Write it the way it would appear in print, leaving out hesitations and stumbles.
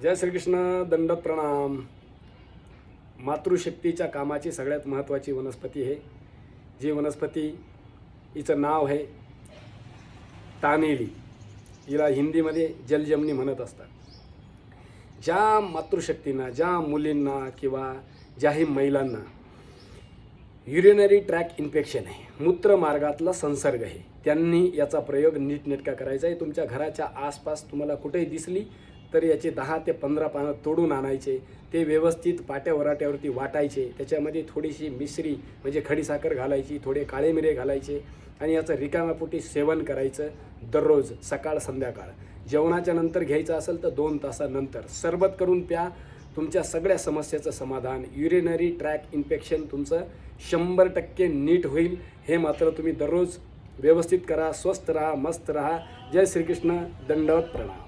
जय श्रीकृष्ण. दंडवत प्रणाम. मातृशक्तीच्या कामाची सगळ्यात महत्त्वाची वनस्पती आहे. जी वनस्पती हिचं नाव आहे तानेली. हिला हिंदीमध्ये जलजमनी म्हणत असतात. ज्या मातृशक्तींना, ज्या मुलींना किंवा ज्याही महिलांना युरिनरी ट्रॅक इन्फेक्शन आहे, मूत्रमार्गातला संसर्ग आहे, त्यांनी याचा प्रयोग नीटनेटका करायचा आहे. तुमच्या घराच्या आसपास तुम्हाला कुठेही दिसली तर याचे 10 ते 15 पानं तोडून आणायचे. ते व्यवस्थित पाट्या वराट्यावरती वाटायचे. त्याच्यामध्ये थोडीशी मिश्री म्हणजे खडीसाखर घालायची, थोडे काळे मिरे घालायचे आणि याचं रिकाम्यापोटी सेवन करायचं दररोज सकाळ संध्याकाळ. जेवणाच्या नंतर घ्यायचं असेल तर 2 तासानंतर सरबत करून प्या. तुमच्या सगळ्या समस्येचं समाधान, युरिनरी ट्रॅक इन्फेक्शन तुमचं 100% नीट होईल. हे मात्र तुम्ही दररोज व्यवस्थित करा. स्वस्थ राहा, मस्त राहा. जय श्रीकृष्ण. दंडवत प्रणाम.